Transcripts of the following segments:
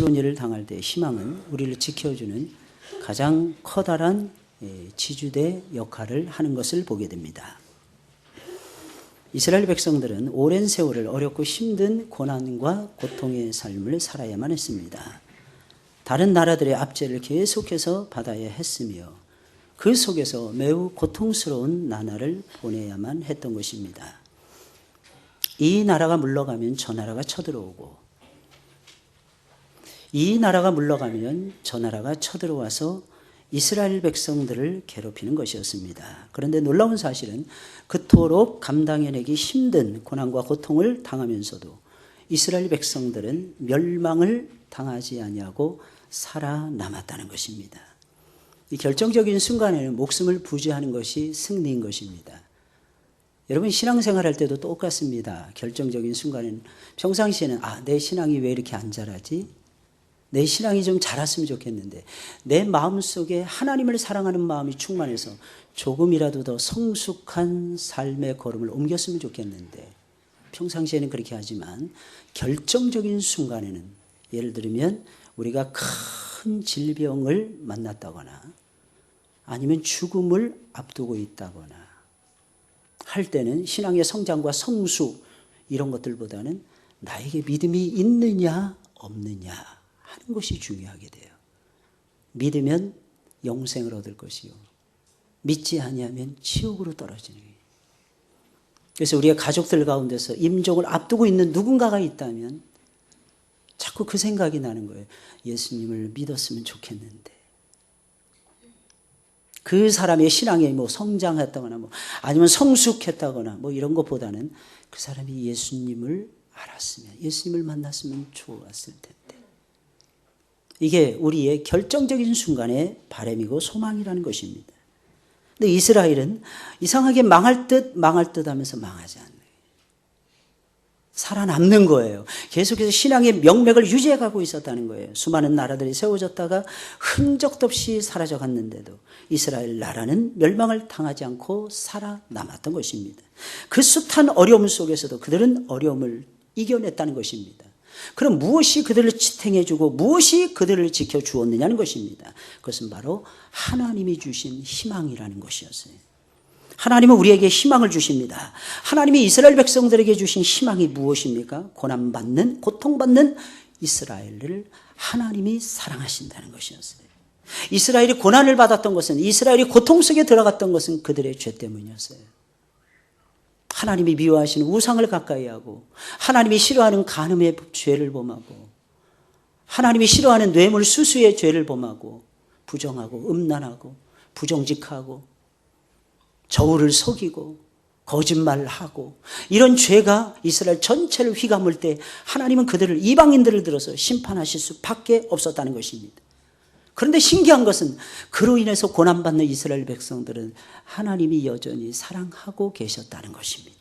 어려운 일을 당할 때 희망은 우리를 지켜주는 가장 커다란 지주대 역할을 하는 것을 보게 됩니다. 이스라엘 백성들은 오랜 세월을 어렵고 힘든 고난과 고통의 삶을 살아야만 했습니다. 다른 나라들의 압제를 계속해서 받아야 했으며 그 속에서 매우 고통스러운 나날을 보내야만 했던 것입니다. 이 나라가 물러가면 저 나라가 쳐들어오고 이 나라가 물러가면 저 나라가 쳐들어와서 이스라엘 백성들을 괴롭히는 것이었습니다. 그런데 놀라운 사실은 그토록 감당해내기 힘든 고난과 고통을 당하면서도 이스라엘 백성들은 멸망을 당하지 아니하고 살아남았다는 것입니다. 이 결정적인 순간에는 목숨을 부지하는 것이 승리인 것입니다. 여러분 신앙생활 할 때도 똑같습니다. 결정적인 순간에는 평상시에는 내 신앙이 왜 이렇게 안 자라지? 내 신앙이 좀 자랐으면 좋겠는데 내 마음속에 하나님을 사랑하는 마음이 충만해서 조금이라도 더 성숙한 삶의 걸음을 옮겼으면 좋겠는데 평상시에는 그렇게 하지만 결정적인 순간에는 예를 들면 우리가 큰 질병을 만났다거나 아니면 죽음을 앞두고 있다거나 할 때는 신앙의 성장과 성수 이런 것들보다는 나에게 믿음이 있느냐 없느냐 하는 것이 중요하게 돼요. 믿으면 영생을 얻을 것이요 믿지 아니하면 지옥으로 떨어지는 거예요. 그래서 우리가 가족들 가운데서 임종을 앞두고 있는 누군가가 있다면 자꾸 그 생각이 나는 거예요. 예수님을 믿었으면 좋겠는데 그 사람의 신앙이 성장했다거나 아니면 성숙했다거나 이런 것보다는 그 사람이 예수님을 알았으면 예수님을 만났으면 좋았을 텐데 이게 우리의 결정적인 순간의 바람이고 소망이라는 것입니다. 근데 이스라엘은 이상하게 망할 듯 하면서 망하지 않는 거예요. 살아남는 거예요. 계속해서 신앙의 명맥을 유지해가고 있었다는 거예요. 수많은 나라들이 세워졌다가 흔적도 없이 사라져 갔는데도 이스라엘 나라는 멸망을 당하지 않고 살아남았던 것입니다. 그 숱한 어려움 속에서도 그들은 어려움을 이겨냈다는 것입니다. 그럼 무엇이 그들을 지탱해주고 무엇이 그들을 지켜주었느냐는 것입니다. 그것은 바로 하나님이 주신 희망이라는 것이었어요. 하나님은 우리에게 희망을 주십니다. 하나님이 이스라엘 백성들에게 주신 희망이 무엇입니까? 고난받는, 고통받는 이스라엘을 하나님이 사랑하신다는 것이었어요. 이스라엘이 고난을 받았던 것은, 이스라엘이 고통 속에 들어갔던 것은 그들의 죄 때문이었어요. 하나님이 미워하시는 우상을 가까이 하고 하나님이 싫어하는 간음의 죄를 범하고 하나님이 싫어하는 뇌물 수수의 죄를 범하고 부정하고 음란하고 부정직하고 저울을 속이고 거짓말하고 이런 죄가 이스라엘 전체를 휘감을 때 하나님은 그들을 이방인들을 들어서 심판하실 수밖에 없었다는 것입니다. 그런데 신기한 것은 그로 인해서 고난받는 이스라엘 백성들은 하나님이 여전히 사랑하고 계셨다는 것입니다.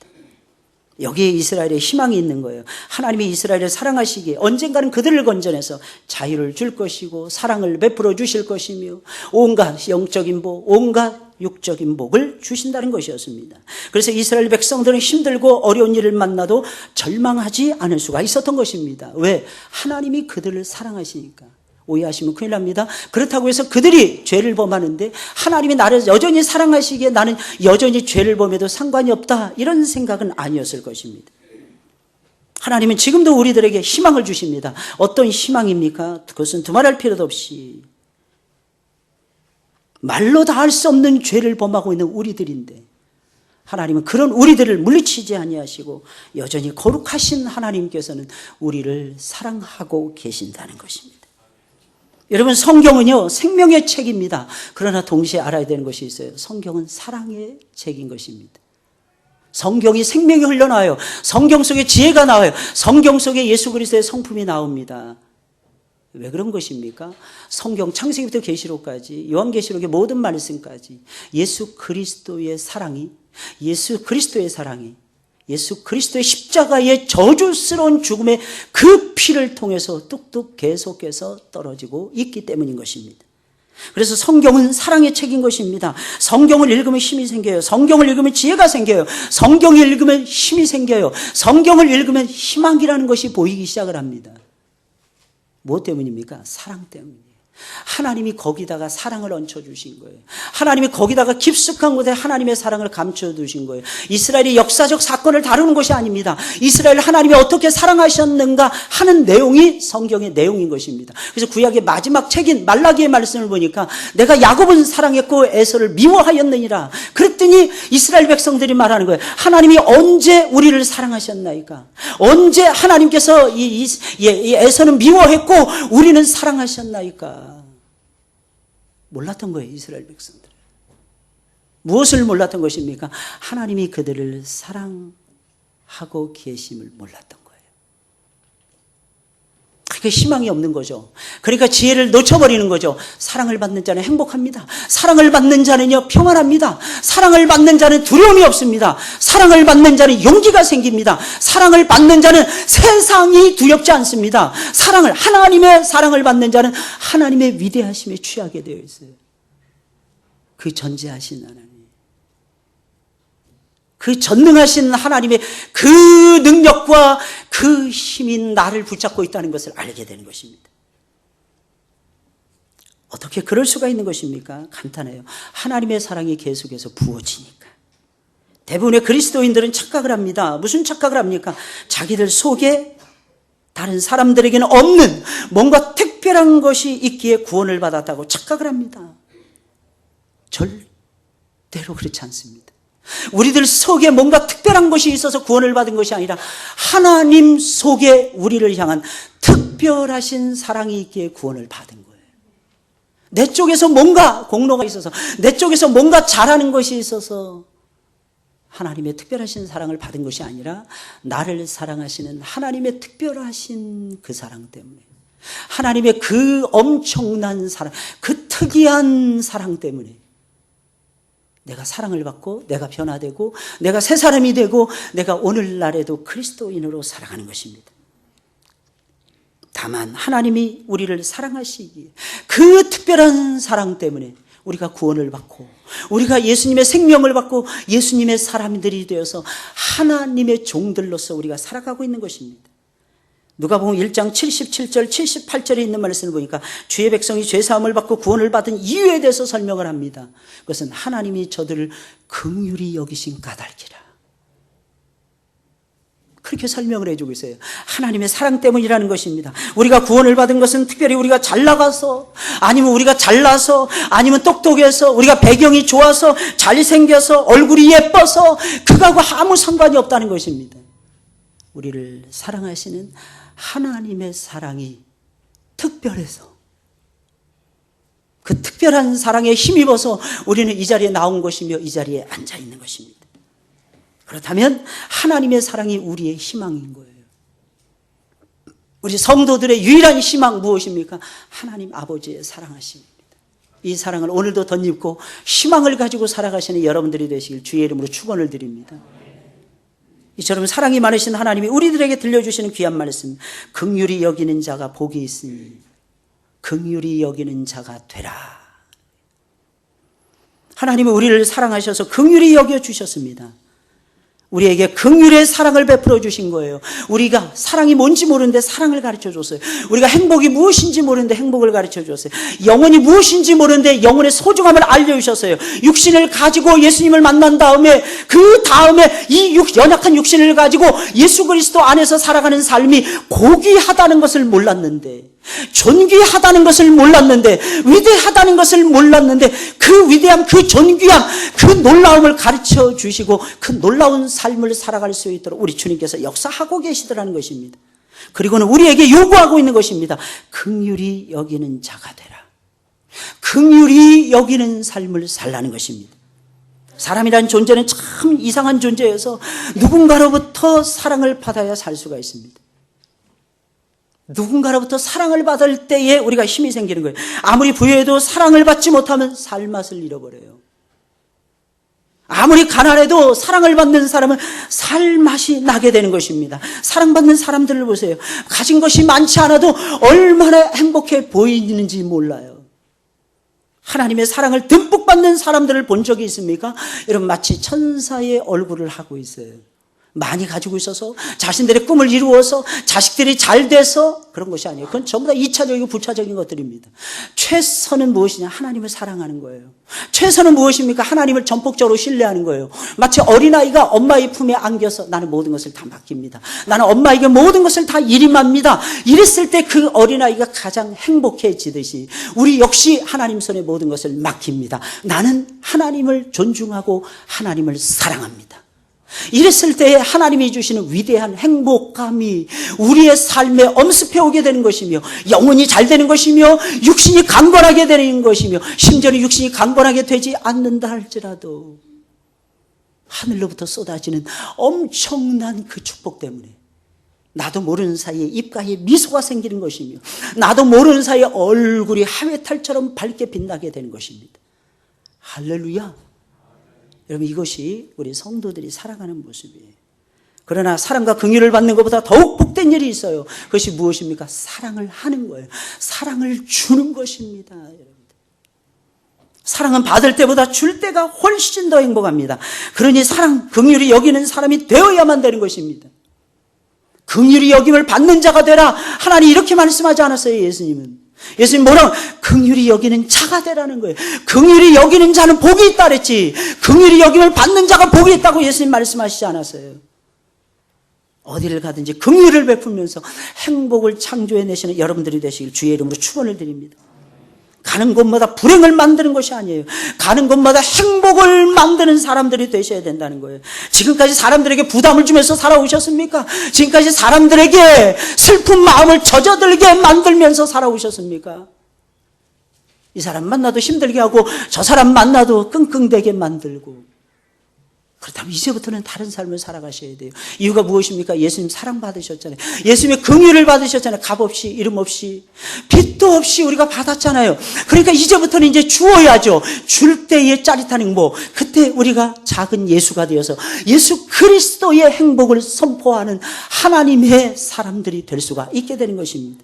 여기에 이스라엘의 희망이 있는 거예요. 하나님이 이스라엘을 사랑하시기에 언젠가는 그들을 건져내서 자유를 줄 것이고 사랑을 베풀어 주실 것이며 온갖 영적인 복, 온갖 육적인 복을 주신다는 것이었습니다. 그래서 이스라엘 백성들은 힘들고 어려운 일을 만나도 절망하지 않을 수가 있었던 것입니다. 왜? 하나님이 그들을 사랑하시니까. 오해하시면 큰일 납니다. 그렇다고 해서 그들이 죄를 범하는데 하나님이 나를 여전히 사랑하시기에 나는 여전히 죄를 범해도 상관이 없다 이런 생각은 아니었을 것입니다. 하나님은 지금도 우리들에게 희망을 주십니다. 어떤 희망입니까? 그것은 두말할 필요도 없이 말로 다 할 수 없는 죄를 범하고 있는 우리들인데 하나님은 그런 우리들을 물리치지 아니하시고 여전히 거룩하신 하나님께서는 우리를 사랑하고 계신다는 것입니다. 여러분 성경은요 생명의 책입니다. 그러나 동시에 알아야 되는 것이 있어요. 성경은 사랑의 책인 것입니다. 성경이 생명이 흘러나와요. 성경 속에 지혜가 나와요. 성경 속에 예수 그리스도의 성품이 나옵니다. 왜 그런 것입니까? 성경 창세기부터 계시록까지 요한계시록의 모든 말씀까지 예수 그리스도의 사랑이 예수 그리스도의 십자가의 저주스러운 죽음의 그 피를 통해서 뚝뚝 계속해서 떨어지고 있기 때문인 것입니다. 그래서 성경은 사랑의 책인 것입니다. 성경을 읽으면 힘이 생겨요. 성경을 읽으면 지혜가 생겨요. 성경을 읽으면 힘이 생겨요. 성경을 읽으면 희망이라는 것이 보이기 시작을 합니다. 뭐 때문입니까? 사랑 때문이에요. 하나님이 거기다가 사랑을 얹혀주신 거예요. 하나님이 거기다가 깊숙한 곳에 하나님의 사랑을 감춰두신 거예요. 이스라엘이 역사적 사건을 다루는 것이 아닙니다. 이스라엘 하나님이 어떻게 사랑하셨는가 하는 내용이 성경의 내용인 것입니다. 그래서 구약의 마지막 책인 말라기의 말씀을 보니까 내가 야곱은 사랑했고 에서를 미워하였느니라. 그랬더니 이스라엘 백성들이 말하는 거예요. 하나님이 언제 우리를 사랑하셨나이까? 언제 하나님께서 이 에서는 미워했고 우리는 사랑하셨나이까? 몰랐던 거예요, 이스라엘 백성들. 무엇을 몰랐던 것입니까? 하나님이 그들을 사랑하고 계심을 몰랐던 거예요. 그러니까 희망이 없는 거죠. 그러니까 지혜를 놓쳐버리는 거죠. 사랑을 받는 자는 행복합니다. 사랑을 받는 자는요, 평안합니다. 사랑을 받는 자는 두려움이 없습니다. 사랑을 받는 자는 용기가 생깁니다. 사랑을 받는 자는 세상이 두렵지 않습니다. 하나님의 사랑을 받는 자는 하나님의 위대하심에 취하게 되어 있어요. 그 전지하신 하나님, 그 전능하신 하나님의 그 능력과 그 힘이 나를 붙잡고 있다는 것을 알게 되는 것입니다. 어떻게 그럴 수가 있는 것입니까? 간단해요. 하나님의 사랑이 계속해서 부어지니까. 대부분의 그리스도인들은 착각을 합니다. 무슨 착각을 합니까? 자기들 속에 다른 사람들에게는 없는 뭔가 특별한 것이 있기에 구원을 받았다고 착각을 합니다. 절대로 그렇지 않습니다. 우리들 속에 뭔가 특별한 것이 있어서 구원을 받은 것이 아니라 하나님 속에 우리를 향한 특별하신 사랑이 있기에 구원을 받은 거예요. 내 쪽에서 뭔가 공로가 있어서, 내 쪽에서 뭔가 잘하는 것이 있어서 하나님의 특별하신 사랑을 받은 것이 아니라 나를 사랑하시는 하나님의 특별하신 그 사랑 때문에, 하나님의 그 엄청난 사랑, 그 특이한 사랑 때문에 내가 사랑을 받고 내가 변화되고 내가 새 사람이 되고 내가 오늘날에도 그리스도인으로 살아가는 것입니다. 다만 하나님이 우리를 사랑하시기에 그 특별한 사랑 때문에 우리가 구원을 받고 우리가 예수님의 생명을 받고 예수님의 사람들이 되어서 하나님의 종들로서 우리가 살아가고 있는 것입니다. 누가복음 1장 77절 78절에 있는 말씀을 보니까 주의 백성이 죄사함을 받고 구원을 받은 이유에 대해서 설명을 합니다. 그것은 하나님이 저들을 긍휼히 여기신 까닭이라. 그렇게 설명을 해주고 있어요. 하나님의 사랑 때문이라는 것입니다. 우리가 구원을 받은 것은 특별히 우리가 잘 나가서, 아니면 우리가 잘나서, 아니면 똑똑해서, 우리가 배경이 좋아서, 잘생겨서, 얼굴이 예뻐서 그거하고 아무 상관이 없다는 것입니다. 우리를 사랑하시는 하나님의 사랑이 특별해서, 그 특별한 사랑에 힘입어서 우리는 이 자리에 나온 것이며 이 자리에 앉아 있는 것입니다. 그렇다면 하나님의 사랑이 우리의 희망인 거예요. 우리 성도들의 유일한 희망 무엇입니까? 하나님 아버지의 사랑하심입니다. 이 사랑을 오늘도 덧입고 희망을 가지고 살아가시는 여러분들이 되시길 주의 이름으로 축원을 드립니다. 이처럼 사랑이 많으신 하나님이 우리들에게 들려주시는 귀한 말씀, 긍휼히 여기는 자가 복이 있으니 긍휼히 여기는 자가 되라. 하나님은 우리를 사랑하셔서 긍휼히 여겨주셨습니다. 우리에게 긍휼의 사랑을 베풀어 주신 거예요. 우리가 사랑이 뭔지 모르는데 사랑을 가르쳐 줬어요. 우리가 행복이 무엇인지 모르는데 행복을 가르쳐 줬어요. 영혼이 무엇인지 모르는데 영혼의 소중함을 알려주셨어요. 육신을 가지고 예수님을 만난 다음에 그 다음에 이 연약한 육신을 가지고 예수 그리스도 안에서 살아가는 삶이 고귀하다는 것을 몰랐는데, 존귀하다는 것을 몰랐는데, 위대하다는 것을 몰랐는데 그 위대함, 그 존귀함, 그 놀라움을 가르쳐 주시고 그 놀라운 삶을 살아갈 수 있도록 우리 주님께서 역사하고 계시더라는 것입니다. 그리고는 우리에게 요구하고 있는 것입니다. 긍휼히 여기는 자가 되라. 긍휼히 여기는 삶을 살라는 것입니다. 사람이란 존재는 참 이상한 존재여서 누군가로부터 사랑을 받아야 살 수가 있습니다. 누군가로부터 사랑을 받을 때에 우리가 힘이 생기는 거예요. 아무리 부유해도 사랑을 받지 못하면 살맛을 잃어버려요. 아무리 가난해도 사랑을 받는 사람은 살맛이 나게 되는 것입니다. 사랑받는 사람들을 보세요. 가진 것이 많지 않아도 얼마나 행복해 보이는지 몰라요. 하나님의 사랑을 듬뿍 받는 사람들을 본 적이 있습니까? 여러분, 마치 천사의 얼굴을 하고 있어요. 많이 가지고 있어서 자신들의 꿈을 이루어서 자식들이 잘 돼서 그런 것이 아니에요. 그건 전부 다 2차적이고 부차적인 것들입니다. 최선은 무엇이냐? 하나님을 사랑하는 거예요. 최선은 무엇입니까? 하나님을 전폭적으로 신뢰하는 거예요. 마치 어린아이가 엄마의 품에 안겨서 나는 모든 것을 다 맡깁니다. 나는 엄마에게 모든 것을 다 일임합니다. 이랬을 때 그 어린아이가 가장 행복해지듯이 우리 역시 하나님 손에 모든 것을 맡깁니다. 나는 하나님을 존중하고 하나님을 사랑합니다. 이랬을 때에 하나님이 주시는 위대한 행복감이 우리의 삶에 엄습해 오게 되는 것이며 영혼이 잘 되는 것이며 육신이 강건하게 되는 것이며 심지어는 육신이 강건하게 되지 않는다 할지라도 하늘로부터 쏟아지는 엄청난 그 축복 때문에 나도 모르는 사이에 입가에 미소가 생기는 것이며 나도 모르는 사이에 얼굴이 하회탈처럼 밝게 빛나게 되는 것입니다. 할렐루야. 여러분, 이것이 우리 성도들이 살아가는 모습이에요. 그러나 사랑과 긍휼을 받는 것보다 더욱 복된 일이 있어요. 그것이 무엇입니까? 사랑을 하는 거예요. 사랑을 주는 것입니다. 여러분. 사랑은 받을 때보다 줄 때가 훨씬 더 행복합니다. 그러니 사랑, 긍휼이 여기는 사람이 되어야만 되는 것입니다. 긍휼이 여김을 받는 자가 되라. 하나님 이렇게 말씀하지 않았어요, 예수님은. 예수님 뭐라고? 긍휼히 여기는 자가 되라는 거예요. 긍휼히 여기는 자는 복이 있다 그랬지. 긍휼히 여김을 받는 자가 복이 있다고 예수님 말씀하시지 않았어요. 어디를 가든지 긍휼을 베풀면서 행복을 창조해내시는 여러분들이 되시길 주의 이름으로 축원을 드립니다. 가는 곳마다 불행을 만드는 것이 아니에요. 가는 곳마다 행복을 만드는 사람들이 되셔야 된다는 거예요. 지금까지 사람들에게 부담을 주면서 살아오셨습니까? 지금까지 사람들에게 슬픈 마음을 젖어들게 만들면서 살아오셨습니까? 이 사람 만나도 힘들게 하고 저 사람 만나도 끙끙대게 만들고, 그렇다면 이제부터는 다른 삶을 살아가셔야 돼요. 이유가 무엇입니까? 예수님 사랑받으셨잖아요. 예수님의 긍휼을 받으셨잖아요. 값 없이 이름 없이 빚도 없이 우리가 받았잖아요. 그러니까 이제부터는 이제 주어야죠. 줄 때의 짜릿한 행복, 그때 우리가 작은 예수가 되어서 예수 그리스도의 행복을 선포하는 하나님의 사람들이 될 수가 있게 되는 것입니다.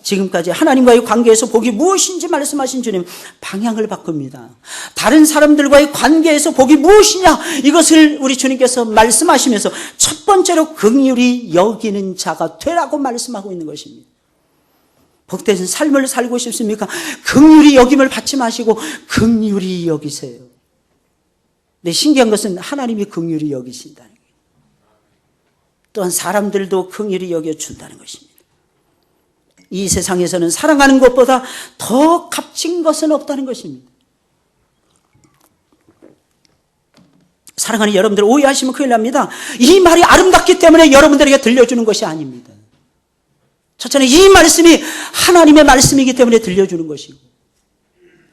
지금까지 하나님과의 관계에서 복이 무엇인지 말씀하신 주님, 방향을 바꿉니다. 다른 사람들과의 관계에서 복이 무엇이냐, 이것을 우리 주님께서 말씀하시면서 첫 번째로 긍휼히 여기는 자가 되라고 말씀하고 있는 것입니다. 복된 삶을 살고 싶습니까? 긍휼히 여김을 받지 마시고 긍휼히 여기세요. 근데 신기한 것은 하나님이 긍휼히 여기신다는 거예요. 또한 사람들도 긍휼히 여겨준다는 것입니다. 이 세상에서는 사랑하는 것보다 더 값진 것은 없다는 것입니다. 사랑하는 여러분들, 오해하시면 큰일 납니다. 이 말이 아름답기 때문에 여러분들에게 들려주는 것이 아닙니다. 첫째는 이 말씀이 하나님의 말씀이기 때문에 들려주는 것이고,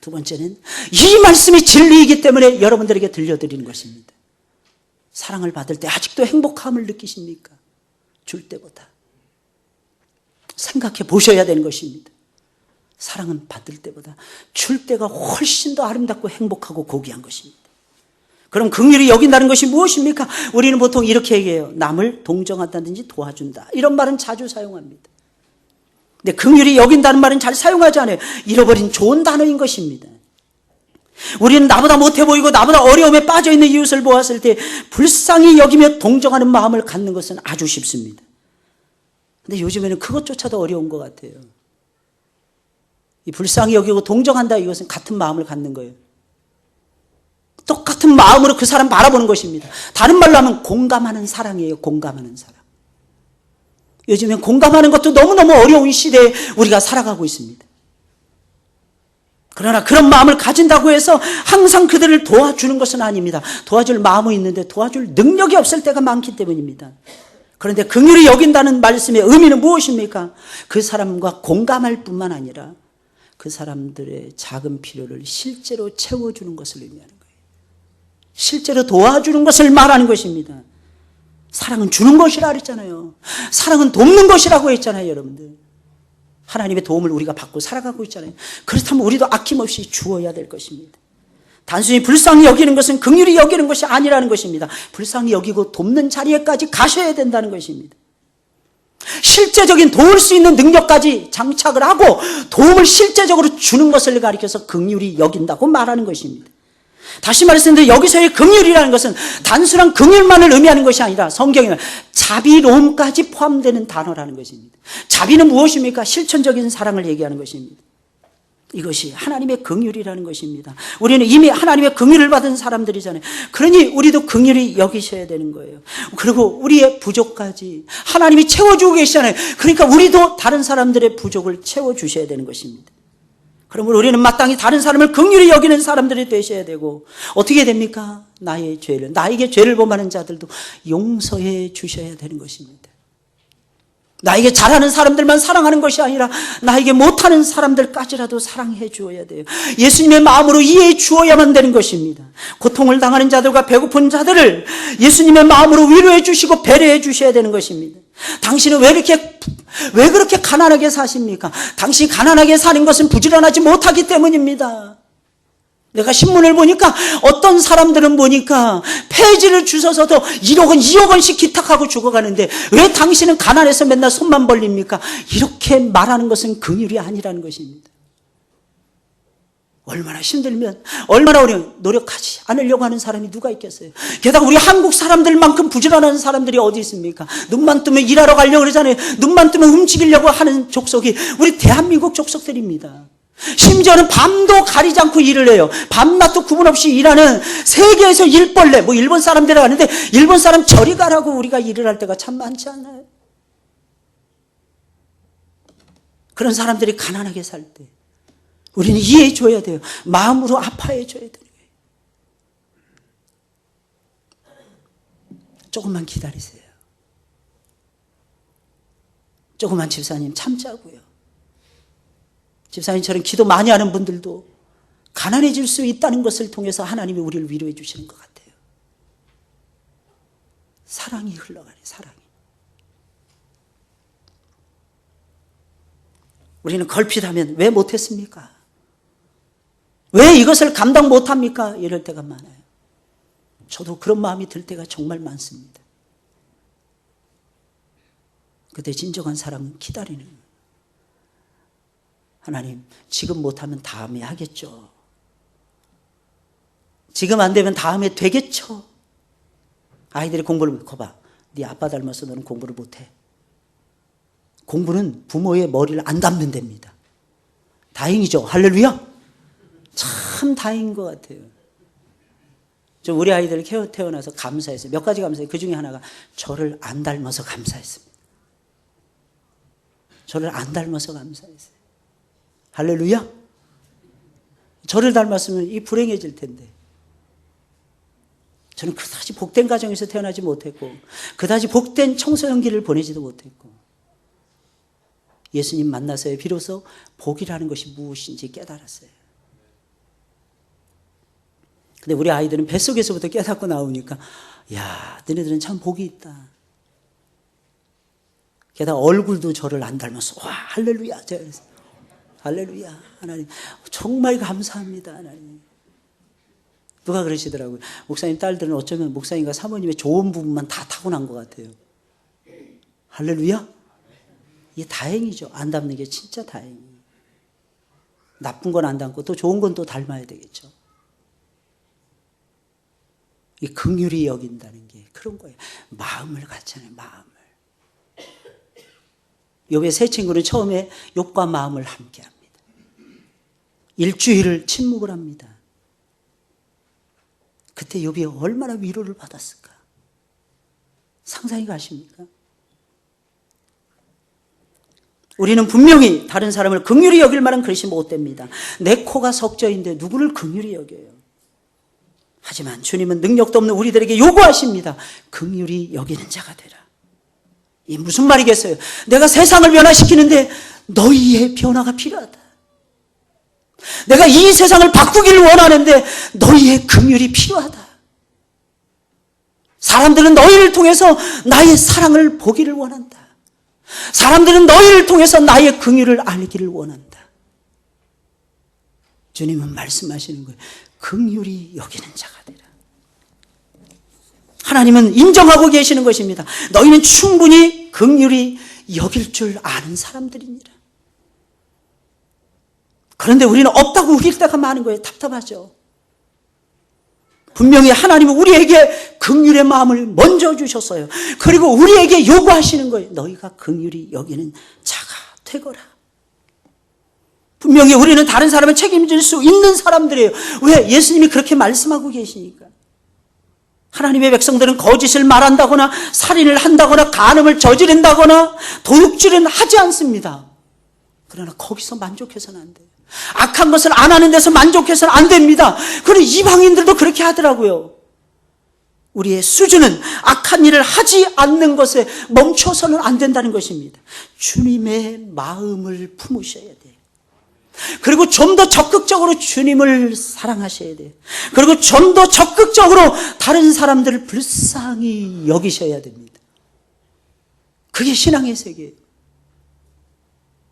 두 번째는 이 말씀이 진리이기 때문에 여러분들에게 들려드리는 것입니다. 사랑을 받을 때 아직도 행복함을 느끼십니까? 줄 때보다. 생각해 보셔야 되는 것입니다. 사랑은 받을 때보다 줄 때가 훨씬 더 아름답고 행복하고 고귀한 것입니다. 그럼 긍휼히 여긴다는 것이 무엇입니까? 우리는 보통 이렇게 얘기해요. 남을 동정한다든지 도와준다, 이런 말은 자주 사용합니다. 근데 긍휼히 여긴다는 말은 잘 사용하지 않아요. 잃어버린 좋은 단어인 것입니다. 우리는 나보다 못해 보이고 나보다 어려움에 빠져있는 이웃을 보았을 때 불쌍히 여기며 동정하는 마음을 갖는 것은 아주 쉽습니다. 근데 요즘에는 그것조차도 어려운 것 같아요. 이 불쌍히 여기고 동정한다, 이것은 같은 마음을 갖는 거예요. 똑같은 마음으로 그 사람 바라보는 것입니다. 다른 말로 하면 공감하는 사랑이에요. 공감하는 사랑. 요즘엔 공감하는 것도 너무너무 어려운 시대에 우리가 살아가고 있습니다. 그러나 그런 마음을 가진다고 해서 항상 그들을 도와주는 것은 아닙니다. 도와줄 마음은 있는데 도와줄 능력이 없을 때가 많기 때문입니다. 그런데 긍휼히 여긴다는 말씀의 의미는 무엇입니까? 그 사람과 공감할 뿐만 아니라 그 사람들의 작은 필요를 실제로 채워주는 것을 의미하는 거예요. 실제로 도와주는 것을 말하는 것입니다. 사랑은 주는 것이라 그랬잖아요. 사랑은 돕는 것이라고 했잖아요, 여러분들. 하나님의 도움을 우리가 받고 살아가고 있잖아요. 그렇다면 우리도 아낌없이 주어야 될 것입니다. 단순히 불쌍히 여기는 것은 긍휼히 여기는 것이 아니라는 것입니다. 불쌍히 여기고 돕는 자리에까지 가셔야 된다는 것입니다. 실제적인 도울 수 있는 능력까지 장착을 하고 도움을 실제적으로 주는 것을 가리켜서 긍휼히 여긴다고 말하는 것입니다. 다시 말씀드리는데 여기서의 긍휼이라는 것은 단순한 긍휼만을 의미하는 것이 아니라 성경에는 자비로움까지 포함되는 단어라는 것입니다. 자비는 무엇입니까? 실천적인 사랑을 얘기하는 것입니다. 이것이 하나님의 긍휼이라는 것입니다. 우리는 이미 하나님의 긍휼을 받은 사람들이잖아요. 그러니 우리도 긍휼히 여기셔야 되는 거예요. 그리고 우리의 부족까지 하나님이 채워주고 계시잖아요. 그러니까 우리도 다른 사람들의 부족을 채워주셔야 되는 것입니다. 그러므로 우리는 마땅히 다른 사람을 긍휼히 여기는 사람들이 되셔야 되고, 어떻게 됩니까? 나의 죄를, 나에게 죄를 범하는 자들도 용서해 주셔야 되는 것입니다. 나에게 잘하는 사람들만 사랑하는 것이 아니라 나에게 못하는 사람들까지라도 사랑해 주어야 돼요. 예수님의 마음으로 이해해 주어야만 되는 것입니다. 고통을 당하는 자들과 배고픈 자들을 예수님의 마음으로 위로해 주시고 배려해 주셔야 되는 것입니다. 당신은 왜 그렇게 가난하게 사십니까? 당신이 가난하게 사는 것은 부지런하지 못하기 때문입니다. 내가 신문을 보니까 어떤 사람들은 보니까 폐지를 주셔서도 1억 원, 2억 원씩 기탁하고 죽어가는데 왜 당신은 가난해서 맨날 손만 벌립니까? 이렇게 말하는 것은 긍휼이 아니라는 것입니다. 얼마나 힘들면, 얼마나 어려운, 노력하지 않으려고 하는 사람이 누가 있겠어요? 게다가 우리 한국 사람들만큼 부지런한 사람들이 어디 있습니까? 눈만 뜨면 일하러 가려고 그러잖아요. 눈만 뜨면 움직이려고 하는 족속이 우리 대한민국 족속들입니다. 심지어는 밤도 가리지 않고 일을 해요. 밤낮도 구분 없이 일하는 세계에서 일벌레, 일본 사람들이 가는데 일본 사람 저리 가라고 우리가 일을 할 때가 참 많지 않나요? 그런 사람들이 가난하게 살 때 우리는 이해해 줘야 돼요. 마음으로 아파해 줘야 돼요. 조금만 기다리세요. 조금만 집사님 참자고요. 집사님처럼 기도 많이 하는 분들도 가난해질 수 있다는 것을 통해서 하나님이 우리를 위로해 주시는 것 같아요. 사랑이 흘러가네, 사랑이. 우리는 걸핏하면 왜 못했습니까? 왜 이것을 감당 못합니까? 이럴 때가 많아요. 저도 그런 마음이 들 때가 정말 많습니다. 그때 진정한 사랑은 기다리는 거예요. 하나님, 지금 못하면 다음에 하겠죠. 지금 안 되면 다음에 되겠죠. 아이들이 공부를, 거봐, 네 아빠 닮아서 너는 공부를 못해. 공부는 부모의 머리를 안 담는 데입니다. 다행이죠. 할렐루야. 참 다행인 것 같아요. 저 우리 아이들 태어나서 감사했어요. 몇 가지 감사해요. 그 중에 하나가 저를 안 닮아서 감사했습니다. 저를 안 닮아서 감사했어요. 할렐루야. 저를 닮았으면 이 불행해질 텐데. 저는 그다지 복된 가정에서 태어나지 못했고 그다지 복된 청소년기를 보내지도 못했고 예수님 만나서야 비로소 복이라는 것이 무엇인지 깨달았어요. 근데 우리 아이들은 뱃속에서부터 깨닫고 나오니까 야, 너네들은 참 복이 있다. 게다가 얼굴도 저를 안 닮았어. 와, 할렐루야. 할렐루야. 하나님 정말 감사합니다. 하나님. 누가 그러시더라고요. 목사님 딸들은 어쩌면 목사님과 사모님의 좋은 부분만 다 타고난 것 같아요. 할렐루야. 이게 다행이죠. 안 닮는 게 진짜 다행이에요. 나쁜 건 안 닮고 또 좋은 건 또 닮아야 되겠죠. 이 긍휼히 여긴다는 게 그런 거예요. 마음을 갖잖아요. 마음을. 욥의 세 친구는 처음에 욥과 마음을 함께합니다. 일주일을 침묵을 합니다. 그때 욥이 얼마나 위로를 받았을까? 상상이 가십니까? 우리는 분명히 다른 사람을 긍휼히 여길 만한 그릇이 못 됩니다. 내 코가 석저인데 누구를 긍휼히 여겨요? 하지만 주님은 능력도 없는 우리들에게 요구하십니다. 긍휼히 여기는 자가 되라. 이 무슨 말이겠어요? 내가 세상을 변화시키는데 너희의 변화가 필요하다. 내가 이 세상을 바꾸기를 원하는데 너희의 긍휼이 필요하다. 사람들은 너희를 통해서 나의 사랑을 보기를 원한다. 사람들은 너희를 통해서 나의 긍휼을 알기를 원한다. 주님은 말씀하시는 거예요. 긍휼히 여기는 자가 되라. 하나님은 인정하고 계시는 것입니다. 너희는 충분히 긍휼히 여길 줄 아는 사람들이니라. 그런데 우리는 없다고 우길 때가 많은 거예요. 답답하죠. 분명히 하나님은 우리에게 긍휼의 마음을 먼저 주셨어요. 그리고 우리에게 요구하시는 거예요. 너희가 긍휼히 여기는 자가 되거라. 분명히 우리는 다른 사람을 책임질 수 있는 사람들이에요. 왜? 예수님이 그렇게 말씀하고 계시니까. 하나님의 백성들은 거짓을 말한다거나 살인을 한다거나 간음을 저지른다거나 도둑질은 하지 않습니다. 그러나 거기서 만족해서는 안 돼요. 악한 것을 안 하는 데서 만족해서는 안 됩니다. 그리고 이방인들도 그렇게 하더라고요. 우리의 수준은 악한 일을 하지 않는 것에 멈춰서는 안 된다는 것입니다. 주님의 마음을 품으셔야 돼요. 그리고 좀 더 적극적으로 주님을 사랑하셔야 돼요. 그리고 좀 더 적극적으로 다른 사람들을 불쌍히 여기셔야 됩니다. 그게 신앙의 세계예요.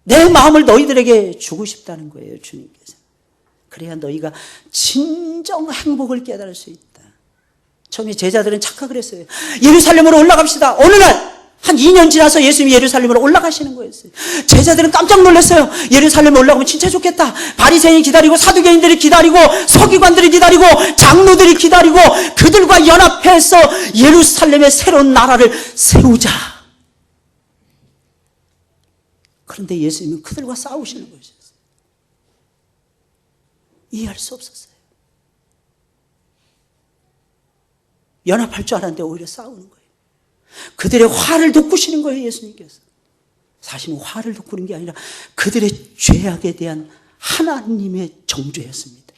내 마음을 너희들에게 주고 싶다는 거예요, 주님께서. 그래야 너희가 진정 행복을 깨달을 수 있다. 처음에 제자들은 착각을 했어요. 예루살렘으로 올라갑시다. 어느 날 한 2년 지나서 예수님이 예루살렘으로 올라가시는 거였어요. 제자들은 깜짝 놀랐어요. 예루살렘에 올라가면 진짜 좋겠다. 바리새인이 기다리고 사두개인들이 기다리고 서기관들이 기다리고 장로들이 기다리고 그들과 연합해서 예루살렘의 새로운 나라를 세우자. 그런데 예수님은 그들과 싸우시는 것이었어요. 이해할 수 없었어요. 연합할 줄 알았는데 오히려 싸우는 거예요. 그들의 화를 돋구시는 거예요, 예수님께서. 사실은 화를 돋구는 게 아니라 그들의 죄악에 대한 하나님의 정죄였습니다.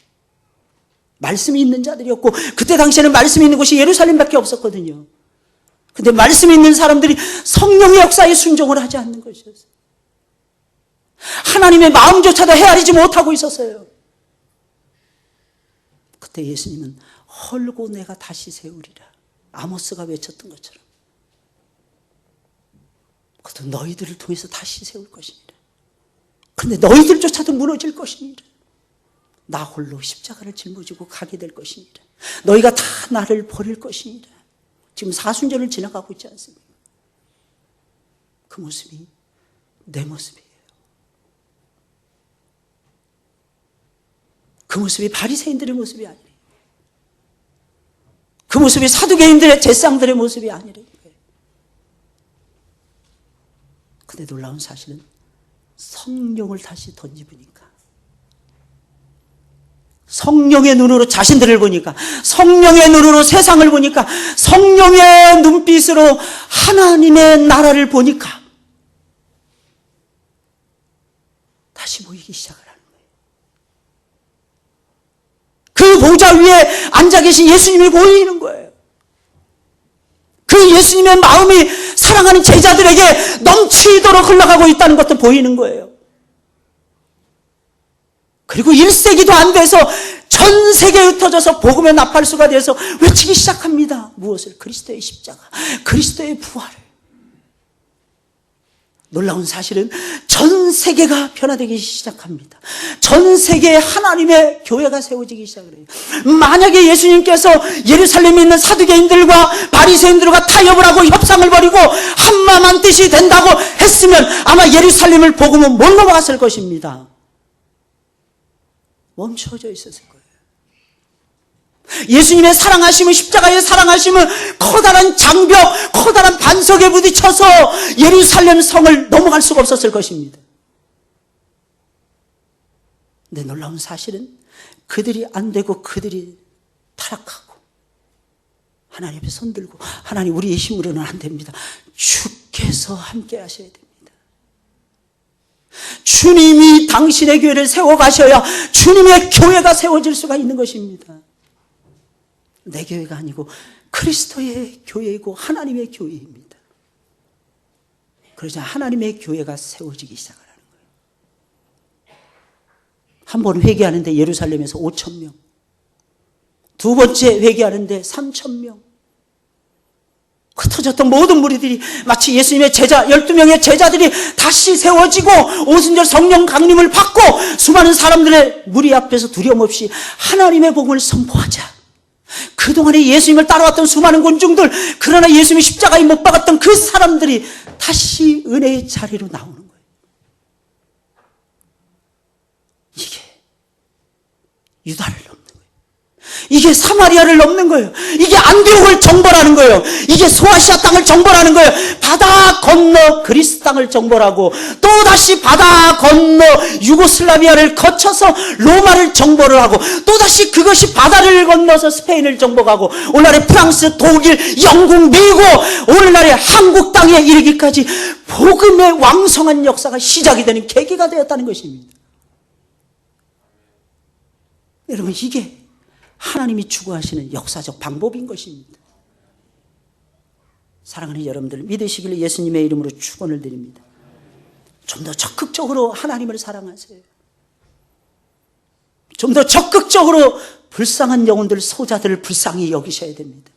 말씀이 있는 자들이었고, 그때 당시에는 말씀이 있는 곳이 예루살렘밖에 없었거든요. 근데 말씀이 있는 사람들이 성령의 역사에 순종을 하지 않는 것이었어요. 하나님의 마음조차도 헤아리지 못하고 있었어요. 그때 예수님은 헐고 내가 다시 세우리라. 아모스가 외쳤던 것처럼. 그것도 너희들을 통해서 다시 세울 것이니라. 그런데 너희들조차도 무너질 것이니라. 나 홀로 십자가를 짊어지고 가게 될 것이니라. 너희가 다 나를 버릴 것이니라. 지금 사순절을 지나가고 있지 않습니까? 그 모습이 내 모습이에요. 그 모습이 바리새인들의 모습이 아니에요. 그 모습이 사두개인들의 제상들의 모습이 아니래요. 근데 놀라운 사실은 성령을 다시 던져보니까, 성령의 눈으로 자신들을 보니까, 성령의 눈으로 세상을 보니까, 성령의 눈빛으로 하나님의 나라를 보니까 다시 보이기 시작을 하는 거예요. 그 보좌 위에 앉아 계신 예수님이 보이는 거예요. 그 예수님의 마음이 사랑하는 제자들에게 넘치도록 흘러가고 있다는 것도 보이는 거예요. 그리고 1세기도 안 돼서 전 세계에 흩어져서 복음의 나팔수가 되어서 외치기 시작합니다. 무엇을? 그리스도의 십자가, 그리스도의 부활을. 놀라운 사실은 전 세계가 변화되기 시작합니다. 전 세계에 하나님의 교회가 세워지기 시작을 해요. 만약에 예수님께서 예루살렘에 있는 사두개인들과 바리새인들과 타협을 하고 협상을 벌이고 한마음 한뜻이 된다고 했으면 아마 예루살렘을 복음은 못 넘어갔을 것입니다. 멈춰져 있었을 거예요. 예수님의 사랑하심은, 십자가의 사랑하심은 커다란 장벽, 커다란 반석에 부딪혀서 예루살렘 성을 넘어갈 수가 없었을 것입니다. 근데 놀라운 사실은 그들이 안 되고 그들이 타락하고 하나님 앞에 손들고, 하나님 우리의 힘으로는 안 됩니다. 주께서 함께 하셔야 됩니다. 주님이 당신의 교회를 세워가셔야 주님의 교회가 세워질 수가 있는 것입니다. 내 교회가 아니고 그리스도의 교회이고 하나님의 교회입니다. 그러자 하나님의 교회가 세워지기 시작을 하는 거예요. 한 번 회개하는데 예루살렘에서 5,000명, 두 번째 회개하는데 3,000명, 흩어졌던 모든 무리들이 마치 예수님의 제자 12명의 제자들이 다시 세워지고 오순절 성령 강림을 받고 수많은 사람들의 무리 앞에서 두려움 없이 하나님의 복음을 선포하자. 그동안에 예수님을 따라왔던 수많은 군중들, 그러나 예수님이 십자가에 못 박았던 그 사람들이 다시 은혜의 자리로 나오는 거예요. 이게 유다를 넘는 거예요. 이게 사마리아를 넘는 거예요. 이게 안디옥을 정벌하는 거예요. 이게 소아시아 땅을 정벌하는 거예요. 바다 건너 그리스 땅을 정벌하고 또다시 바다 건너 유고슬라비아를 거쳐서 로마를 정벌을 하고 또다시 그것이 바다를 건너서 스페인을 정복하고 오늘날의 프랑스, 독일, 영국, 미국, 오늘날의 한국 땅에 이르기까지 복음의 왕성한 역사가 시작이 되는 계기가 되었다는 것입니다. 여러분, 이게 하나님이 추구하시는 역사적 방법인 것입니다. 사랑하는 여러분들, 믿으시기를 예수님의 이름으로 축원을 드립니다. 좀 더 적극적으로 하나님을 사랑하세요. 좀 더 적극적으로 불쌍한 영혼들, 소자들을 불쌍히 여기셔야 됩니다.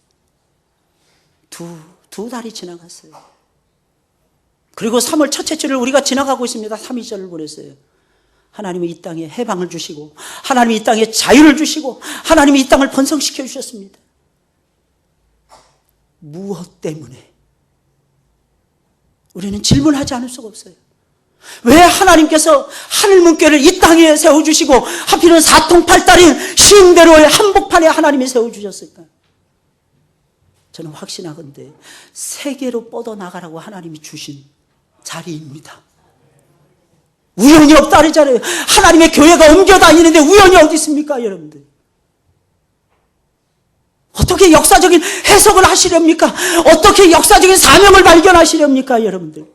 두 달이 지나갔어요. 그리고 3월 첫째 주를 우리가 지나가고 있습니다. 3.2절을 보냈어요. 하나님이 이 땅에 해방을 주시고 하나님이 이 땅에 자유를 주시고 하나님이 이 땅을 번성시켜 주셨습니다. 무엇 때문에? 우리는 질문하지 않을 수가 없어요. 왜 하나님께서 하늘문교를 이 땅에 세워주시고 하필은 사통팔달인 시흥대로의 한복판에 하나님이 세워주셨을까? 저는 확신하건대 세계로 뻗어나가라고 하나님이 주신 자리입니다. 우연이 없다 그러잖아요. 하나님의 교회가 옮겨다니는데 우연이 어디 있습니까, 여러분들? 어떻게 역사적인 해석을 하시렵니까? 어떻게 역사적인 사명을 발견하시렵니까, 여러분들?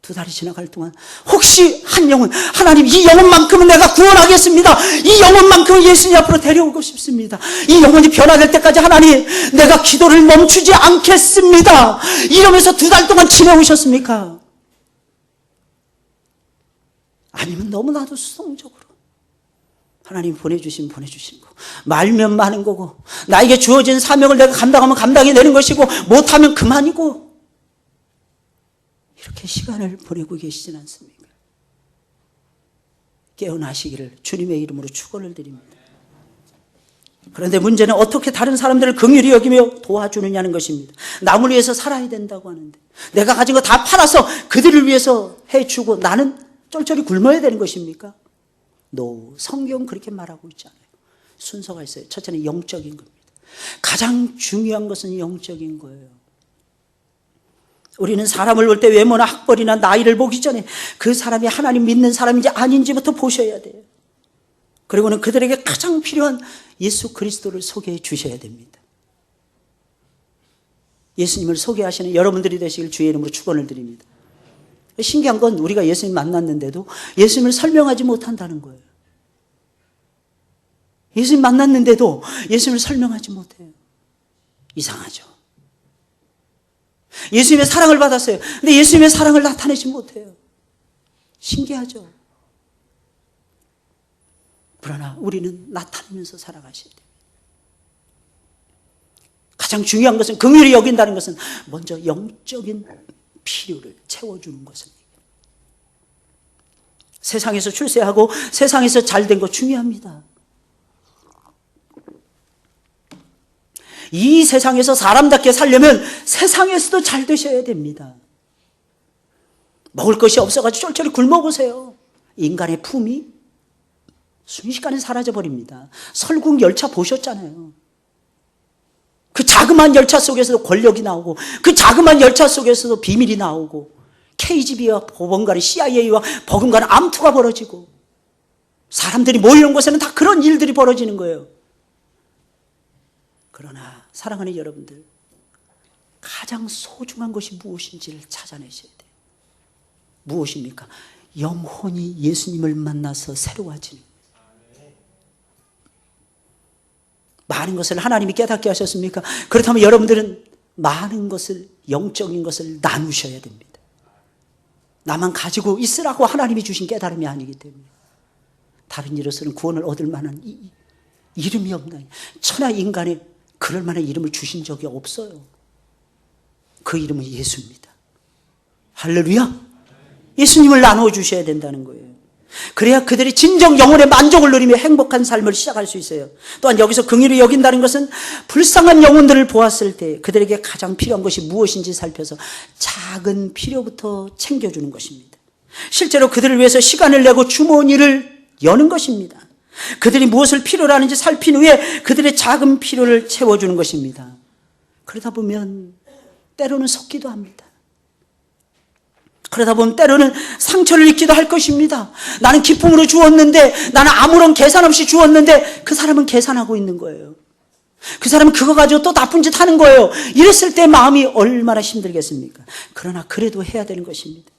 2달이 지나갈 동안 혹시 한 영혼, 하나님 이 영혼만큼은 내가 구원하겠습니다. 이 영혼만큼은 예수님 앞으로 데려오고 싶습니다. 이 영혼이 변화될 때까지 하나님 내가 기도를 멈추지 않겠습니다. 이러면서 2달 동안 지내오셨습니까? 아니면 너무나도 수동적으로 하나님 보내주신 거 말면 많은 거고 나에게 주어진 사명을 내가 감당하면 감당이 되는 것이고 못하면 그만이고 이렇게 시간을 보내고 계시진 않습니까? 깨어나시기를 주님의 이름으로 축원을 드립니다. 그런데 문제는 어떻게 다른 사람들을 긍휼히 여기며 도와주느냐는 것입니다. 남을 위해서 살아야 된다고 하는데 내가 가진 거 다 팔아서 그들을 위해서 해주고 나는 쫄쫄이 굶어야 되는 것입니까? No, 성경은 그렇게 말하고 있지 않아요. 순서가 있어요. 첫째는 영적인 겁니다. 가장 중요한 것은 영적인 거예요. 우리는 사람을 볼 때 외모나 학벌이나 나이를 보기 전에 그 사람이 하나님 믿는 사람인지 아닌지부터 보셔야 돼요. 그리고는 그들에게 가장 필요한 예수 그리스도를 소개해 주셔야 됩니다. 예수님을 소개하시는 여러분들이 되시길 주의 이름으로 축원을 드립니다. 신기한 건 우리가 예수님 만났는데도 예수님을 설명하지 못한다는 거예요. 예수님 만났는데도 예수님을 설명하지 못해요. 이상하죠. 예수님의 사랑을 받았어요. 근데 예수님의 사랑을 나타내지 못해요. 신기하죠. 그러나 우리는 나타내면서 살아가셔야 돼요. 가장 중요한 것은 긍휼히 여긴다는 것은 먼저 영적인 필요를 채워주는 것을. 세상에서 출세하고 세상에서 잘된 거 중요합니다. 이 세상에서 사람답게 살려면 세상에서도 잘 되셔야 됩니다. 먹을 것이 없어가지고 쫄쫄이 굶어보세요. 인간의 품이 순식간에 사라져버립니다. 설국 열차 보셨잖아요. 그 자그마한 열차 속에서도 권력이 나오고 그 자그마한 열차 속에서도 비밀이 나오고 KGB와 법원간의 CIA와 버금간의 암투가 벌어지고 사람들이 모이는 곳에는 다 그런 일들이 벌어지는 거예요. 그러나 사랑하는 여러분들, 가장 소중한 것이 무엇인지를 찾아내셔야 돼요. 무엇입니까? 영혼이 예수님을 만나서 새로워지는 거예요. 많은 것을 하나님이 깨닫게 하셨습니까? 그렇다면 여러분들은 많은 것을, 영적인 것을 나누셔야 됩니다. 나만 가지고 있으라고 하나님이 주신 깨달음이 아니기 때문에 다른 이로서는 구원을 얻을 만한 이름이 없나요? 천하 인간에 그럴 만한 이름을 주신 적이 없어요. 그 이름은 예수입니다. 할렐루야. 예수님을 나누어 주셔야 된다는 거예요. 그래야 그들이 진정 영혼의 만족을 누리며 행복한 삶을 시작할 수 있어요. 또한 여기서 긍휼히 여긴다는 것은 불쌍한 영혼들을 보았을 때 그들에게 가장 필요한 것이 무엇인지 살펴서 작은 필요부터 챙겨주는 것입니다. 실제로 그들을 위해서 시간을 내고 주머니를 여는 것입니다. 그들이 무엇을 필요로 하는지 살핀 후에 그들의 작은 필요를 채워주는 것입니다. 그러다 보면 때로는 속기도 합니다. 그러다 보면 때로는 상처를 입기도 할 것입니다. 나는 기쁨으로 주었는데, 나는 아무런 계산 없이 주었는데 그 사람은 계산하고 있는 거예요. 그 사람은 그거 가지고 또 나쁜 짓 하는 거예요. 이랬을 때 마음이 얼마나 힘들겠습니까? 그러나 그래도 해야 되는 것입니다.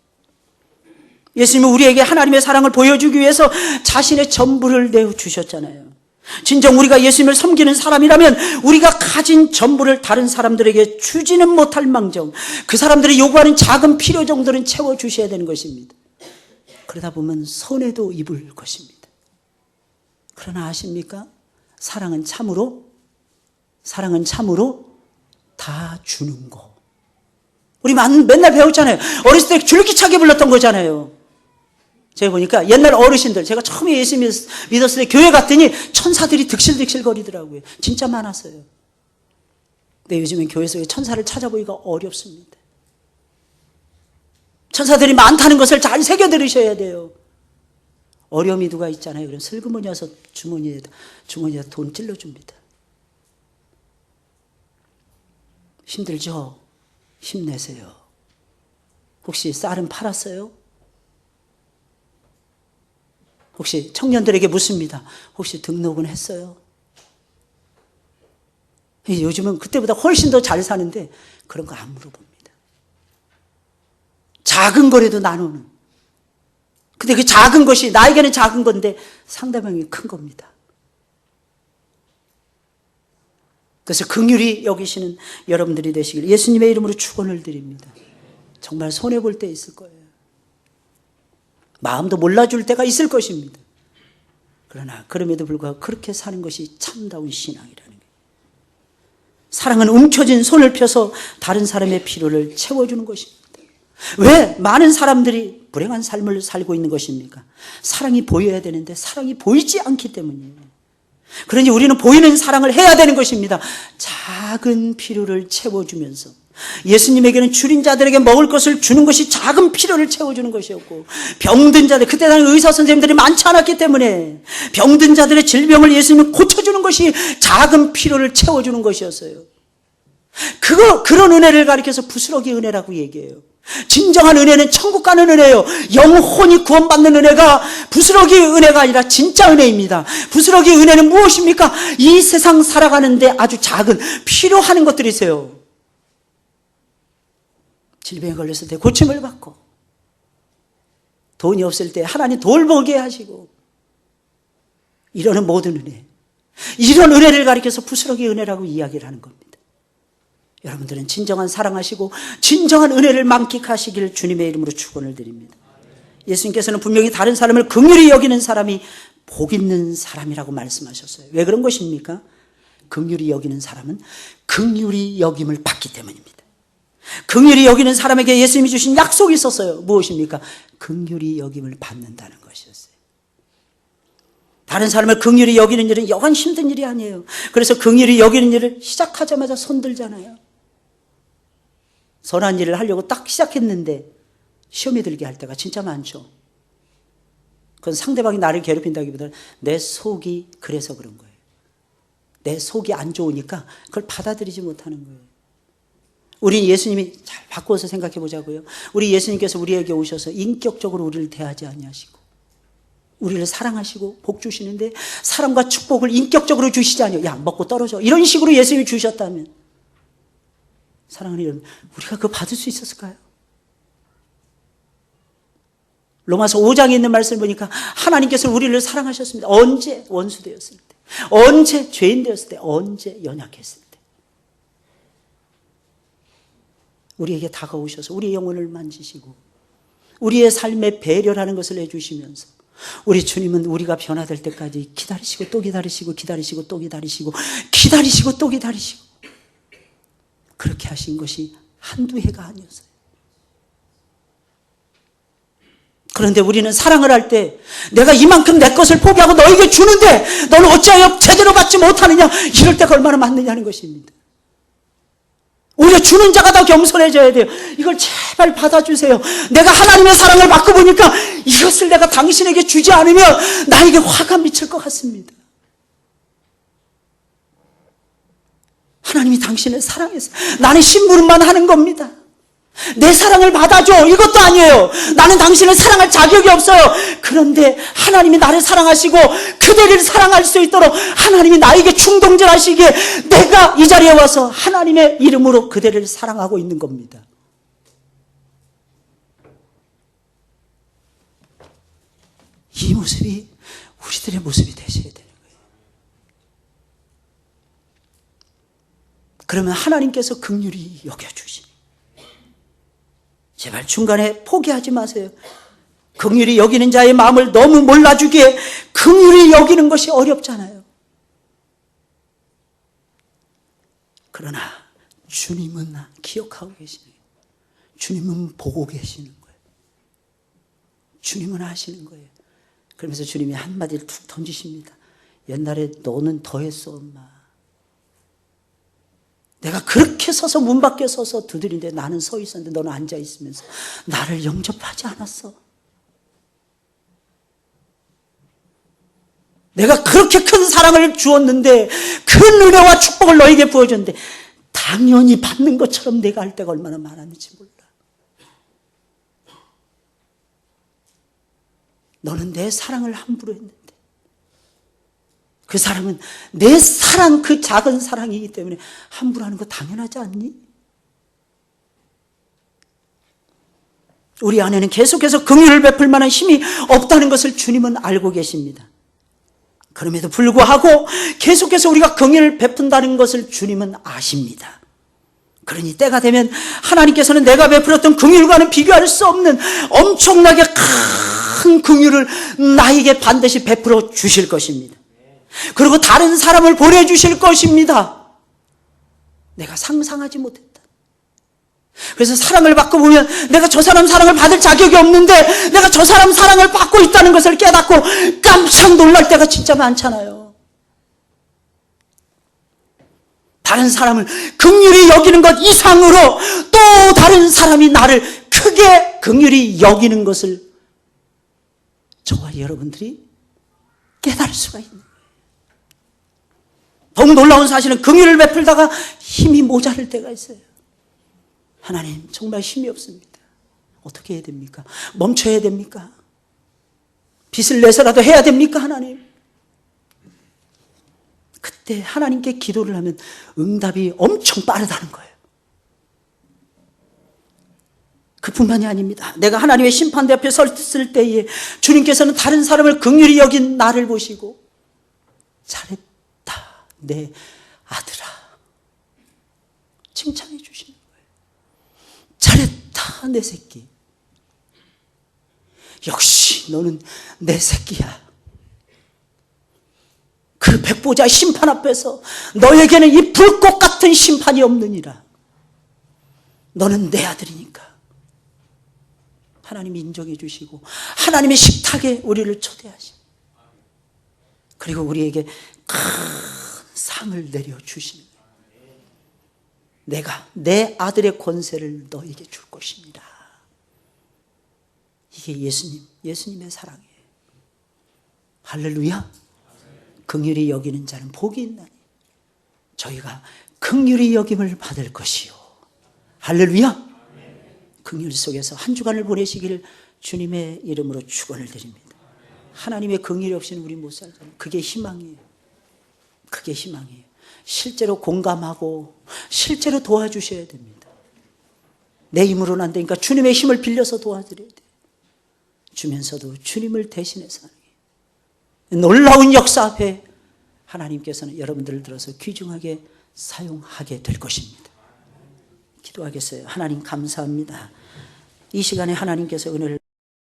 예수님은 우리에게 하나님의 사랑을 보여주기 위해서 자신의 전부를 내어주셨잖아요. 진정 우리가 예수님을 섬기는 사람이라면 우리가 가진 전부를 다른 사람들에게 주지는 못할 망정, 그 사람들이 요구하는 작은 필요 정도는 채워주셔야 되는 것입니다. 그러다 보면 손해도 입을 것입니다. 그러나 아십니까? 사랑은 참으로 다 주는 거. 우리 맨날 배웠잖아요. 어렸을 때 줄기차게 불렀던 거잖아요. 제가 보니까 옛날 어르신들, 제가 처음에 예수 믿었을 때 교회 갔더니 천사들이 득실득실 거리더라고요. 진짜 많았어요. 근데 요즘엔 교회 속에 천사를 찾아보기가 어렵습니다. 천사들이 많다는 것을 잘 새겨 들으셔야 돼요. 어려움이 누가 있잖아요. 그럼 슬그머니 와서 주머니에다 돈 찔러줍니다. 힘들죠? 힘내세요. 혹시 쌀은 팔았어요? 혹시 청년들에게 묻습니다. 혹시 등록은 했어요? 요즘은 그때보다 훨씬 더 잘 사는데 그런 거 안 물어봅니다. 작은 거라도 나누는. 근데 그 작은 것이 나에게는 작은 건데 상대방이 큰 겁니다. 그래서 긍휼히 여기시는 여러분들이 되시길 예수님의 이름으로 축원을 드립니다. 정말 손해볼 때 있을 거예요. 마음도 몰라줄 때가 있을 것입니다. 그러나 그럼에도 불구하고 그렇게 사는 것이 참다운 신앙이라는 거예요. 사랑은 움켜진 손을 펴서 다른 사람의 필요를 채워주는 것입니다. 왜 많은 사람들이 불행한 삶을 살고 있는 것입니까? 사랑이 보여야 되는데 사랑이 보이지 않기 때문이에요. 그러니 우리는 보이는 사랑을 해야 되는 것입니다. 작은 필요를 채워주면서 예수님에게는 줄인 자들에게 먹을 것을 주는 것이 작은 필요를 채워주는 것이었고, 병든 자들, 그때 당시 의사 선생님들이 많지 않았기 때문에 병든 자들의 질병을 예수님은 고쳐주는 것이 작은 필요를 채워주는 것이었어요. 그런 은혜를 가리켜서 부스러기 은혜라고 얘기해요. 진정한 은혜는 천국 가는 은혜예요. 영혼이 구원받는 은혜가 부스러기 은혜가 아니라 진짜 은혜입니다. 부스러기 은혜는 무엇입니까? 이 세상 살아가는데 아주 작은 필요한 것들이세요. 질병에 걸렸을 때 고침을 받고, 돈이 없을 때 하나님 돌보게 하시고, 이러는 모든 은혜, 이런 은혜를 가리켜서 부스러기 은혜라고 이야기를 하는 겁니다. 여러분들은 진정한 사랑하시고 진정한 은혜를 만끽하시길 주님의 이름으로 축원을 드립니다. 예수님께서는 분명히 다른 사람을 긍휼히 여기는 사람이 복 있는 사람이라고 말씀하셨어요. 왜 그런 것입니까? 긍휼히 여기는 사람은 긍휼히 여김을 받기 때문입니다. 긍휼히 여기는 사람에게 예수님이 주신 약속이 있었어요. 무엇입니까? 긍휼히 여김을 받는다는 것이었어요. 다른 사람을 긍휼히 여기는 일은 여간 힘든 일이 아니에요. 그래서 긍휼히 여기는 일을 시작하자마자 손들잖아요. 선한 일을 하려고 딱 시작했는데 시험에 들게 할 때가 진짜 많죠. 그건 상대방이 나를 괴롭힌다기보다는 내 속이 그래서 그런 거예요. 내 속이 안 좋으니까 그걸 받아들이지 못하는 거예요. 우리 예수님이 잘 바꿔서 생각해 보자고요. 우리 예수님께서 우리에게 오셔서 인격적으로 우리를 대하지 아니하시고 우리를 사랑하시고 복 주시는데 사랑과 축복을 인격적으로 주시지 않아요. 야, 먹고 떨어져. 이런 식으로 예수님이 주셨다면, 사랑하는 여러분, 우리가 그거 받을 수 있었을까요? 로마서 5장에 있는 말씀을 보니까 하나님께서 우리를 사랑하셨습니다. 언제? 원수 되었을 때. 언제? 죄인 되었을 때. 언제? 연약했을 때. 우리에게 다가오셔서 우리의 영혼을 만지시고 우리의 삶에 배려라는 것을 해주시면서 우리 주님은 우리가 변화될 때까지 기다리시고 또 기다리시고 기다리시고 또 기다리시고 기다리시고 또 기다리시고 그렇게 하신 것이 한두 해가 아니었어요. 그런데 우리는 사랑을 할 때 내가 이만큼 내 것을 포기하고 너에게 주는데 너는 어찌하여 제대로 받지 못하느냐, 이럴 때가 얼마나 많느냐는 것입니다. 오히려 주는 자가 더 겸손해져야 돼요. 이걸 제발 받아주세요. 내가 하나님의 사랑을 받고 보니까 이것을 내가 당신에게 주지 않으면 나에게 화가 미칠 것 같습니다. 하나님이 당신을 사랑해서 나는 심부름만 하는 겁니다. 내 사랑을 받아줘 이것도 아니에요. 나는 당신을 사랑할 자격이 없어요. 그런데 하나님이 나를 사랑하시고 그대를 사랑할 수 있도록 하나님이 나에게 충동질하시기에 내가 이 자리에 와서 하나님의 이름으로 그대를 사랑하고 있는 겁니다. 이 모습이 우리들의 모습이 되셔야 되는 거예요. 그러면 하나님께서 긍휼히 여겨주시니 제발 중간에 포기하지 마세요. 긍휼히 여기는 자의 마음을 너무 몰라주기에 긍휼히 여기는 것이 어렵잖아요. 그러나 주님은 기억하고 계시는 거예요. 주님은 보고 계시는 거예요. 주님은 아시는 거예요. 그러면서 주님이 한마디를 툭 던지십니다. 옛날에 너는 더했어 엄마. 내가 그렇게 서서 문 밖에 서서 두드리는데 나는 서 있었는데 너는 앉아 있으면서 나를 영접하지 않았어. 내가 그렇게 큰 사랑을 주었는데 큰 은혜와 축복을 너에게 부어줬는데 당연히 받는 것처럼 내가 할 때가 얼마나 많았는지 몰라. 너는 내 사랑을 함부로 했는데 그 사랑은 내 사랑, 그 작은 사랑이기 때문에 함부로 하는 거 당연하지 않니? 우리 안에는 계속해서 긍휼을 베풀 만한 힘이 없다는 것을 주님은 알고 계십니다. 그럼에도 불구하고 계속해서 우리가 긍휼을 베푼다는 것을 주님은 아십니다. 그러니 때가 되면 하나님께서는 내가 베풀었던 긍휼과는 비교할 수 없는 엄청나게 큰 긍휼을 나에게 반드시 베풀어 주실 것입니다. 그리고 다른 사람을 보내주실 것입니다. 내가 상상하지 못했다. 그래서 사랑을 받고 보면 내가 저 사람 사랑을 받을 자격이 없는데 내가 저 사람 사랑을 받고 있다는 것을 깨닫고 깜짝 놀랄 때가 진짜 많잖아요. 다른 사람을 긍휼히 여기는 것 이상으로 또 다른 사람이 나를 크게 긍휼히 여기는 것을 저와 여러분들이 깨달을 수가 있는 거예요. 더욱 놀라운 사실은 긍휼을 베풀다가 힘이 모자랄 때가 있어요. 하나님 정말 힘이 없습니다. 어떻게 해야 됩니까? 멈춰야 됩니까? 빚을 내서라도 해야 됩니까? 하나님. 그때 하나님께 기도를 하면 응답이 엄청 빠르다는 거예요. 그뿐만이 아닙니다. 내가 하나님의 심판대 앞에 섰을 때에 주님께서는 다른 사람을 긍휼히 여긴 나를 보시고 잘했다 내 아들아 칭찬해 주시는 거예요. 잘했다 내 새끼. 역시 너는 내 새끼야. 그 백보자 심판 앞에서 너에게는 이 불꽃 같은 심판이 없느니라. 너는 내 아들이니까. 하나님이 인정해 주시고 하나님의 식탁에 우리를 초대하시고 그리고 우리에게 큰 상을 내려주시는 거예요. 내가 내 아들의 권세를 너에게 줄 것입니다. 이게 예수님의 사랑이에요. 할렐루야. 긍휼히 여기는 자는 복이 있나니 저희가 긍휼히 여김을 받을 것이요. 할렐루야. 긍휼 속에서 한 주간을 보내시기를 주님의 이름으로 축원을 드립니다. 하나님의 긍휼이 없이는 우리 못 살잖아요. 그게 희망이에요. 그게 희망이에요. 실제로 공감하고 실제로 도와주셔야 됩니다. 내 힘으로는 안 되니까 주님의 힘을 빌려서 도와드려야 돼요. 주면서도 주님을 대신해서 하는 게 놀라운 역사 앞에 하나님께서는 여러분들을 들어서 귀중하게 사용하게 될 것입니다. 기도하겠어요. 하나님 감사합니다. 이 시간에 하나님께서 은혜를